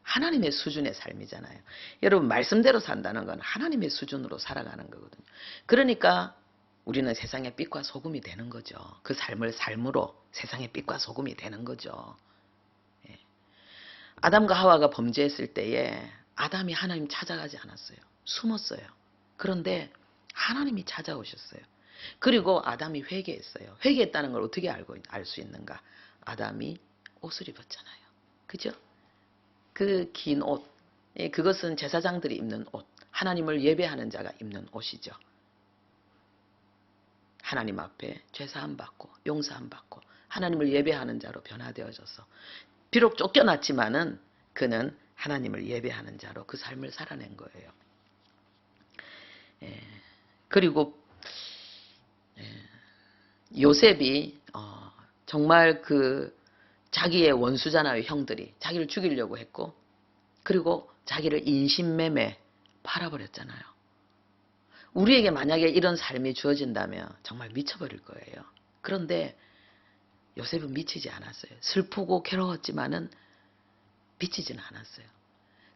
[SPEAKER 1] 하나님의 수준의 삶이잖아요. 여러분 말씀대로 산다는 건 하나님의 수준으로 살아가는 거거든요. 그러니까 우리는 세상의 빛과 소금이 되는 거죠. 그 삶을 삶으로 세상의 빛과 소금이 되는 거죠. 아담과 하와가 범죄했을 때에 아담이 하나님 찾아가지 않았어요. 숨었어요. 그런데 하나님이 찾아오셨어요. 그리고 아담이 회개했어요. 회개했다는 걸 어떻게 알 수 있는가? 아담이 옷을 입었잖아요. 그죠? 그 긴 옷, 그것은 제사장들이 입는 옷, 하나님을 예배하는 자가 입는 옷이죠. 하나님 앞에 죄사함 받고 용서함 받고 하나님을 예배하는 자로 변화되어져서 비록 쫓겨났지만은 그는 하나님을 예배하는 자로 그 삶을 살아낸 거예요. 그리고 요셉이 정말 그 자기의 원수잖아요. 형들이 자기를 죽이려고 했고 그리고 자기를 인신매매 팔아버렸잖아요. 우리에게 만약에 이런 삶이 주어진다면 정말 미쳐버릴 거예요. 그런데 요셉은 미치지 않았어요. 슬프고 괴로웠지만은 미치지는 않았어요.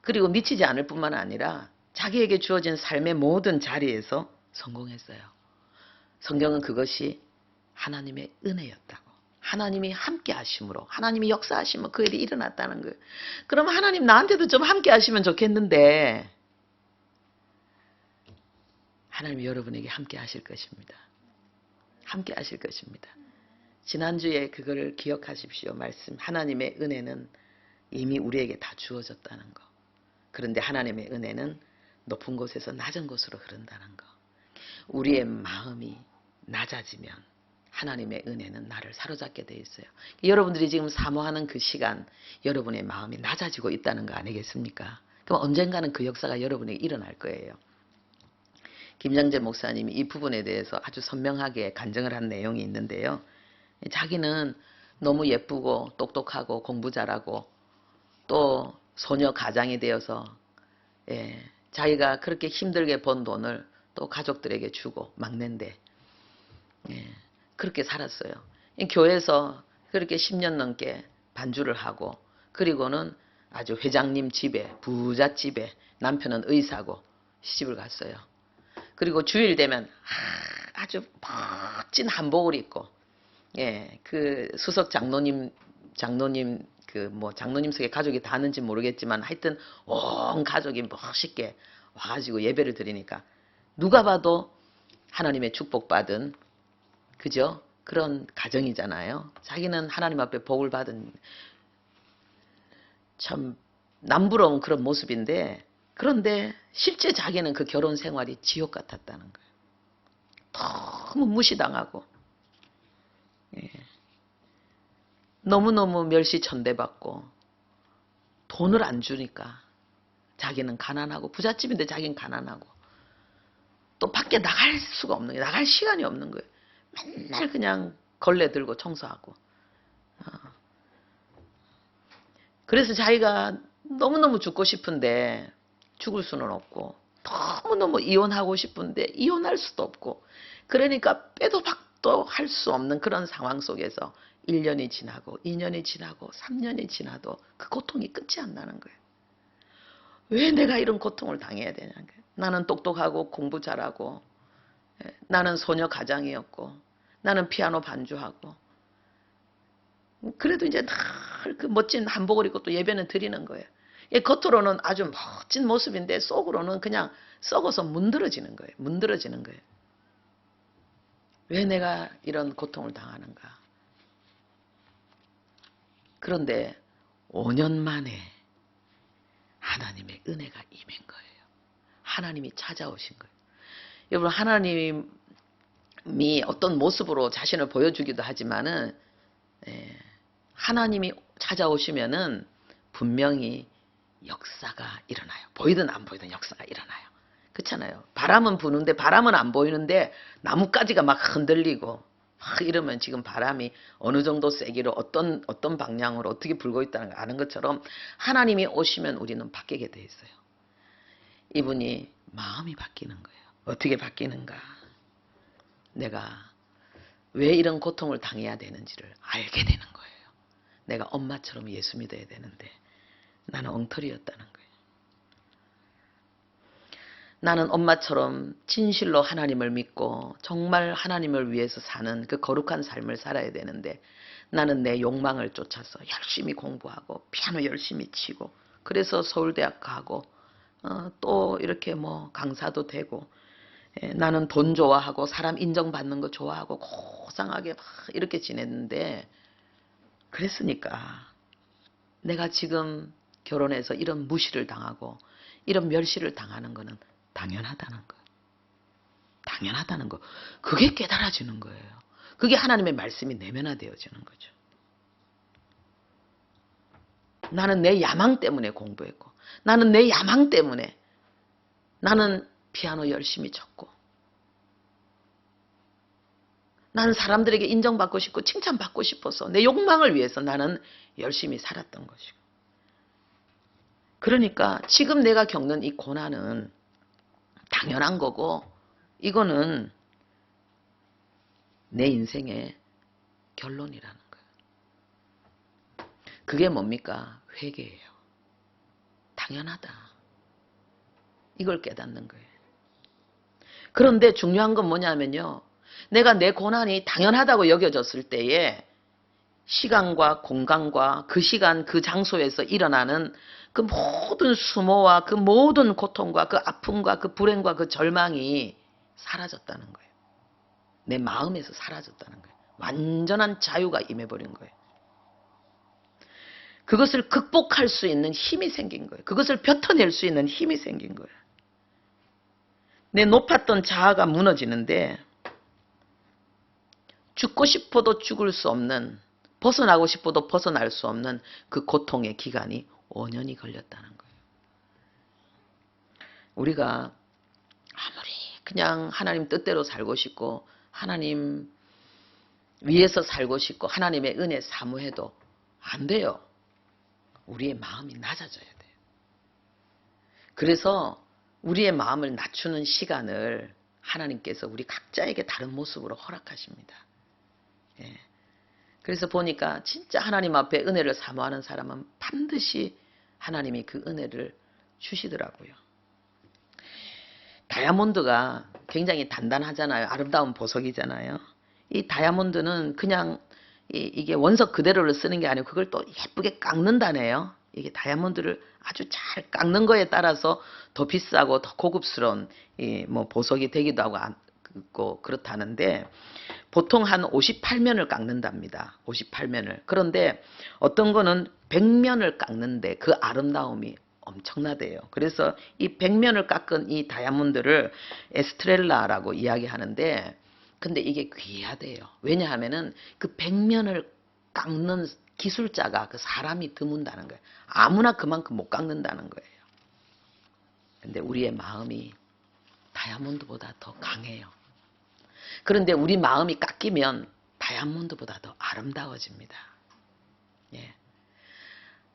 [SPEAKER 1] 그리고 미치지 않을 뿐만 아니라 자기에게 주어진 삶의 모든 자리에서 성공했어요. 성경은 그것이 하나님의 은혜였다고. 하나님이 함께 하심으로 하나님이 역사하시면 그 일이 일어났다는 거예요. 그럼 하나님 나한테도 좀 함께 하시면 좋겠는데 하나님이 여러분에게 함께 하실 것입니다. 함께 하실 것입니다. 지난주에 그거를 기억하십시오. 말씀 하나님의 은혜는 이미 우리에게 다 주어졌다는 거. 그런데 하나님의 은혜는 높은 곳에서 낮은 곳으로 흐른다는 거. 우리의 마음이 낮아지면 하나님의 은혜는 나를 사로잡게 돼 있어요. 여러분들이 지금 사모하는 그 시간 여러분의 마음이 낮아지고 있다는 거 아니겠습니까? 그럼 언젠가는 그 역사가 여러분에게 일어날 거예요. 김정재 목사님이 이 부분에 대해서 아주 선명하게 간증을 한 내용이 있는데요. 자기는 너무 예쁘고 똑똑하고 공부 잘하고 또 소녀 가장이 되어서 자기가 그렇게 힘들게 번 돈을 또 가족들에게 주고 막내인데 그렇게 살았어요. 교회에서 그렇게 10년 넘게 반주를 하고 그리고는 아주 회장님 집에 부잣집에 남편은 의사고 시집을 갔어요. 그리고 주일 되면 아주 멋진 한복을 입고 그 수석 장로님 장로님 속에 가족이 다 있는지 모르겠지만 하여튼 온 가족이 멋있게 와가지고 예배를 드리니까 누가 봐도 하나님의 축복받은 그죠? 그런 가정이잖아요. 자기는 하나님 앞에 복을 받은 참 남부러운 그런 모습인데 그런데 실제 자기는 그 결혼 생활이 지옥 같았다는 거예요. 너무 무시당하고 너무너무 멸시천대받고 돈을 안 주니까 자기는 가난하고, 부잣집인데 자기는 가난하고, 또 밖에 나갈 수가 없는 거예요. 나갈 시간이 없는 거예요. 맨날 그냥 걸레 들고 청소하고. 그래서 자기가 너무너무 죽고 싶은데 죽을 수는 없고, 너무너무 이혼하고 싶은데 이혼할 수도 없고, 그러니까 빼도 박도 할 수 없는 그런 상황 속에서 1년이 지나고 2년이 지나고 3년이 지나도 그 고통이 끝이 안 나는 거예요. 왜 내가 이런 고통을 당해야 되냐는 거예요. 나는 똑똑하고 공부 잘하고, 나는 소녀 가장이었고, 나는 피아노 반주하고, 그래도 이제 늘 그 멋진 한복을 입고 또 예배는 드리는 거예요. 겉으로는 아주 멋진 모습인데 속으로는 그냥 썩어서 문드러지는 거예요. 문드러지는 거예요. 왜 내가 이런 고통을 당하는가. 그런데 5년 만에 하나님의 은혜가 임한 거예요. 하나님이 찾아오신 거예요. 여러분, 하나님이 어떤 모습으로 자신을 보여주기도 하지만은, 하나님이 찾아오시면은 분명히 역사가 일어나요. 보이든 안 보이든 역사가 일어나요. 그렇잖아요. 바람은 부는데, 바람은 안 보이는데 나뭇가지가 막 흔들리고 막 이러면 지금 바람이 어느 정도 세기로 어떤 방향으로 어떻게 불고 있다는 걸 아는 것처럼, 하나님이 오시면 우리는 바뀌게 돼 있어요. 이분이 마음이 바뀌는 거예요. 어떻게 바뀌는가. 내가 왜 이런 고통을 당해야 되는지를 알게 되는 거예요. 내가 엄마처럼 예수 믿어야 되는데 나는 엉터리였다는 거예요. 나는 엄마처럼 진실로 하나님을 믿고 정말 하나님을 위해서 사는 그 거룩한 삶을 살아야 되는데, 나는 내 욕망을 쫓아서 열심히 공부하고 피아노 열심히 치고, 그래서 서울대학 가고, 또 이렇게 뭐 강사도 되고, 나는 돈 좋아하고 사람 인정받는 거 좋아하고 고상하게 막 이렇게 지냈는데, 그랬으니까 내가 지금 결혼해서 이런 무시를 당하고 이런 멸시를 당하는 거는 당연하다는 거. 당연하다는 거. 그게 깨달아지는 거예요. 그게 하나님의 말씀이 내면화되어지는 거죠. 나는 내 야망 때문에 공부했고, 나는 내 야망 때문에 나는 피아노 열심히 쳤고, 나는 사람들에게 인정받고 싶고 칭찬받고 싶어서 내 욕망을 위해서 나는 열심히 살았던 것이고. 그러니까 지금 내가 겪는 이 고난은 당연한 거고, 이거는 내 인생의 결론이라는 거예요. 그게 뭡니까? 회개예요. 당연하다. 이걸 깨닫는 거예요. 그런데 중요한 건 뭐냐면요, 내가 내 고난이 당연하다고 여겨졌을 때에 시간과 공간과 그 시간 그 장소에서 일어나는 그 모든 수모와 그 모든 고통과 그 아픔과 그 불행과 그 절망이 사라졌다는 거예요. 내 마음에서 사라졌다는 거예요. 완전한 자유가 임해버린 거예요. 그것을 극복할 수 있는 힘이 생긴 거예요. 그것을 뱉어낼 수 있는 힘이 생긴 거예요. 내 높았던 자아가 무너지는데, 죽고 싶어도 죽을 수 없는, 벗어나고 싶어도 벗어날 수 없는 그 고통의 기간이 5년이 걸렸다는 거예요. 우리가 아무리 그냥 하나님 뜻대로 살고 싶고 하나님 위에서 살고 싶고 하나님의 은혜 사모해도 안 돼요. 우리의 마음이 낮아져야 돼요. 그래서 우리의 마음을 낮추는 시간을 하나님께서 우리 각자에게 다른 모습으로 허락하십니다. 예. 그래서 보니까 진짜 하나님 앞에 은혜를 사모하는 사람은 반드시 하나님이 그 은혜를 주시더라고요. 다이아몬드가 굉장히 단단하잖아요. 아름다운 보석이잖아요. 이 다이아몬드는 그냥 이게 원석 그대로를 쓰는 게 아니고 그걸 또 예쁘게 깎는다네요. 이게 다이아몬드를 아주 잘 깎는 거에 따라서 더 비싸고 더 고급스러운 뭐 보석이 되기도 하고 그렇다는데, 보통 한 58면을 깎는답니다. 58면을. 그런데 어떤 거는 100면을 깎는데 그 아름다움이 엄청나대요. 그래서 이 100면을 깎은 이 다이아몬드를 에스트렐라라고 이야기하는데, 근데 이게 귀하대요. 왜냐하면은 그 100면을 깎는 기술자가 그 사람이 드문다는 거예요. 아무나 그만큼 못 깎는다는 거예요. 근데 우리의 마음이 다이아몬드보다 더 강해요. 그런데 우리 마음이 깎이면 다이아몬드보다 더 아름다워집니다. 예.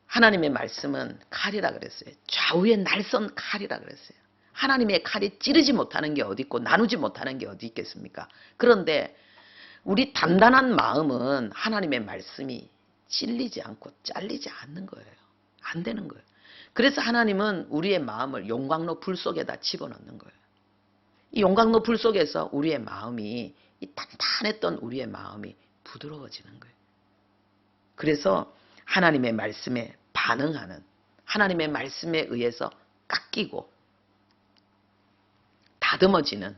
[SPEAKER 1] 하나님의 말씀은 칼이라 그랬어요. 좌우에 날선 칼이라 그랬어요. 하나님의 칼이 찌르지 못하는 게 어디 있고 나누지 못하는 게 어디 있겠습니까? 그런데 우리 단단한 마음은 하나님의 말씀이 찔리지 않고 잘리지 않는 거예요. 안 되는 거예요. 그래서 하나님은 우리의 마음을 용광로 불 속에다 집어넣는 거예요. 이 용광로 불 속에서 우리의 마음이, 이 단단했던 우리의 마음이 부드러워지는 거예요. 그래서 하나님의 말씀에 반응하는, 하나님의 말씀에 의해서 깎이고 다듬어지는,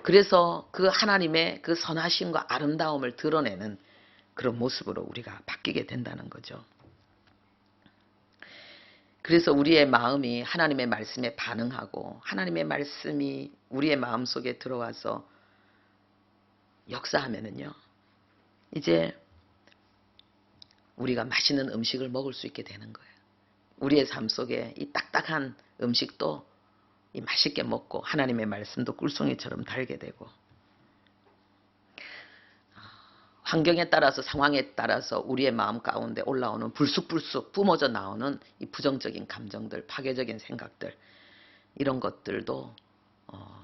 [SPEAKER 1] 그래서 그 하나님의 그 선하심과 아름다움을 드러내는 그런 모습으로 우리가 바뀌게 된다는 거죠. 그래서 우리의 마음이 하나님의 말씀에 반응하고 하나님의 말씀이 우리의 마음속에 들어와서 역사하면은요, 이제 우리가 맛있는 음식을 먹을 수 있게 되는 거예요. 우리의 삶 속에 이 딱딱한 음식도 이 맛있게 먹고 하나님의 말씀도 꿀송이처럼 달게 되고, 환경에 따라서 상황에 따라서 우리의 마음 가운데 올라오는 불쑥불쑥 뿜어져 나오는 이 부정적인 감정들, 파괴적인 생각들, 이런 것들도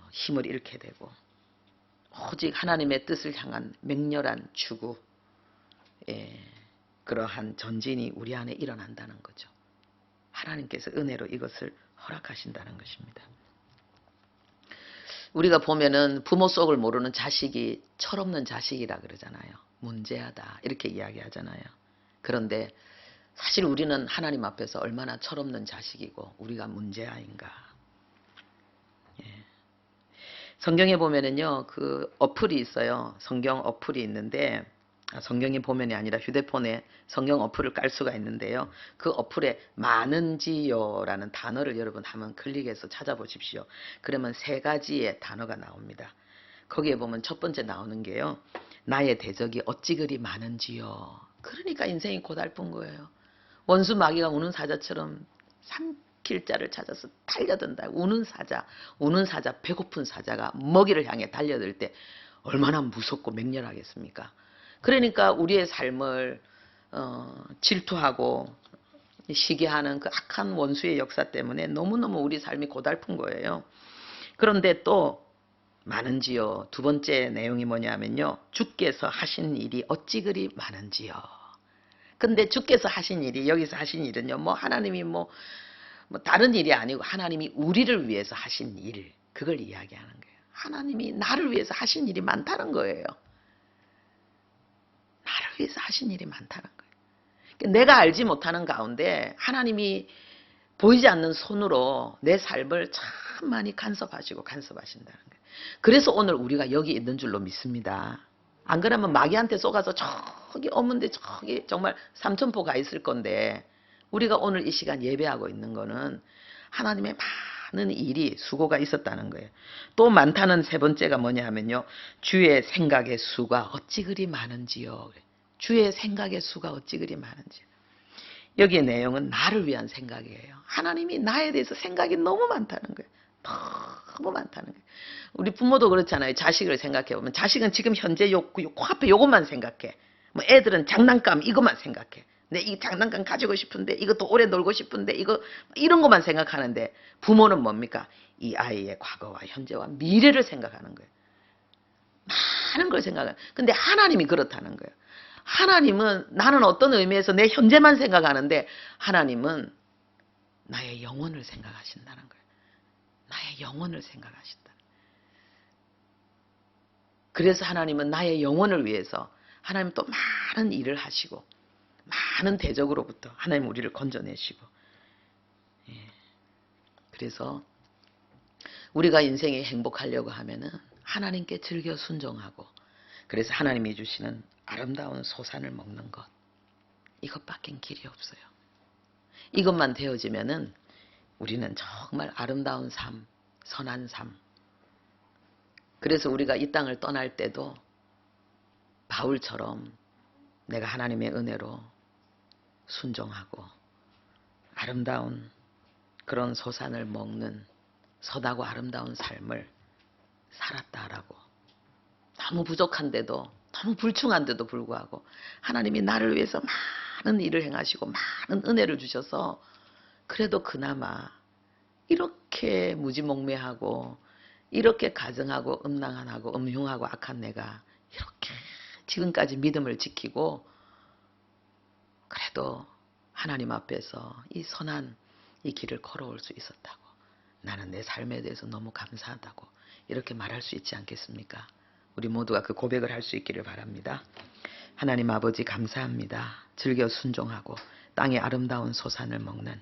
[SPEAKER 1] 힘을 잃게 되고 오직 하나님의 뜻을 향한 맹렬한 추구, 그러한 전진이 우리 안에 일어난다는 거죠. 하나님께서 은혜로 이것을 허락하신다는 것입니다. 우리가 보면은 부모 속을 모르는 자식이 철없는 자식이라 그러잖아요. 문제하다 이렇게 이야기하잖아요. 그런데 사실 우리는 하나님 앞에서 얼마나 철없는 자식이고 우리가 문제아인가. 성경에 보면은요, 그 어플이 있어요. 성경 어플이 있는데, 성경이 보면이 아니라 휴대폰에 성경 어플을 깔 수가 있는데요. 그 어플에 많은지요라는 단어를 여러분 한번 클릭해서 찾아보십시오. 그러면 3가지의 단어가 나옵니다. 거기에 보면 첫 번째 나오는 게요, 나의 대적이 어찌 그리 많은지요. 그러니까 인생이 고달픈 거예요. 원수 마귀가 우는 사자처럼 삼킬 자를 찾아서 달려든다. 우는 사자, 배고픈 사자가 먹이를 향해 달려들 때 얼마나 무섭고 맹렬하겠습니까? 그러니까 우리의 삶을 질투하고 시기하는 그 악한 원수의 역사 때문에 너무너무 우리 삶이 고달픈 거예요. 그런데 또 많은지요. 두 번째 내용이 뭐냐면요, 주께서 하신 일이 어찌 그리 많은지요. 근데 주께서 하신 일이, 여기서 하신 일은요, 뭐 하나님이 뭐 다른 일이 아니고 하나님이 우리를 위해서 하신 일, 그걸 이야기하는 거예요. 하나님이 나를 위해서 하신 일이 많다는 거예요. 나를 위해서 하신 일이 많다는 거예요. 내가 알지 못하는 가운데 하나님이 보이지 않는 손으로 내 삶을 참 많이 간섭하신다는 거예요. 그래서 오늘 우리가 여기 있는 줄로 믿습니다. 안 그러면 마귀한테 쏘가서 저기 어문데 저기 정말 삼천포 가 있을 건데, 우리가 오늘 이 시간 예배하고 있는 거는 하나님의 많은 일이 수고가 있었다는 거예요. 또 많다는 세 번째가 뭐냐 하면요, 주의 생각의 수가 어찌 그리 많은지요. 주의 생각의 수가 어찌 그리 많은지요. 여기의 내용은 나를 위한 생각이에요. 하나님이 나에 대해서 생각이 너무 많다는 거예요. 너무 많다는 거예요. 우리 부모도 그렇잖아요. 자식을 생각해보면 자식은 지금 현재 코앞에 요것만 생각해. 뭐 애들은 장난감 이것만 생각해. 내 이 장난감 가지고 싶은데, 이것도 오래 놀고 싶은데, 이런 것만 생각하는데, 부모는 뭡니까? 이 아이의 과거와 현재와 미래를 생각하는 거예요. 많은 걸 생각해요. 근데 하나님이 그렇다는 거예요. 하나님은, 나는 어떤 의미에서 내 현재만 생각하는데 하나님은 나의 영혼을 생각하신다는 거예요. 나의 영혼을 생각하신다. 그래서 하나님은 나의 영혼을 위해서 하나님 또 많은 일을 하시고 많은 대적으로부터 하나님 우리를 건져내시고, 그래서 우리가 인생에 행복하려고 하면은 하나님께 즐겨 순종하고, 그래서 하나님이 주시는 아름다운 소산을 먹는 것, 이것밖엔 길이 없어요. 이것만 되어지면은 우리는 정말 아름다운 삶, 선한 삶. 그래서 우리가 이 땅을 떠날 때도 바울처럼 내가 하나님의 은혜로 순종하고 아름다운 그런 소산을 먹는 선하고 아름다운 삶을 살았다라고, 너무 부족한데도 너무 불충한데도 불구하고 하나님이 나를 위해서 많은 일을 행하시고 많은 은혜를 주셔서 그래도 그나마 이렇게 무지몽매하고 이렇게 가증하고 음란하고 음흉하고 악한 내가 이렇게 지금까지 믿음을 지키고 그래도 하나님 앞에서 이 선한 이 길을 걸어올 수 있었다고, 나는 내 삶에 대해서 너무 감사하다고 이렇게 말할 수 있지 않겠습니까? 우리 모두가 그 고백을 할 수 있기를 바랍니다. 하나님 아버지 감사합니다. 즐겨 순종하고 땅의 아름다운 소산을 먹는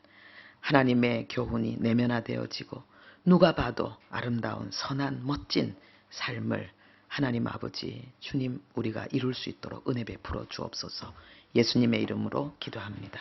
[SPEAKER 1] 하나님의 교훈이 내면화되어지고 누가 봐도 아름다운 선한 멋진 삶을 하나님 아버지 주님 우리가 이룰 수 있도록 은혜 베풀어 주옵소서. 예수님의 이름으로 기도합니다.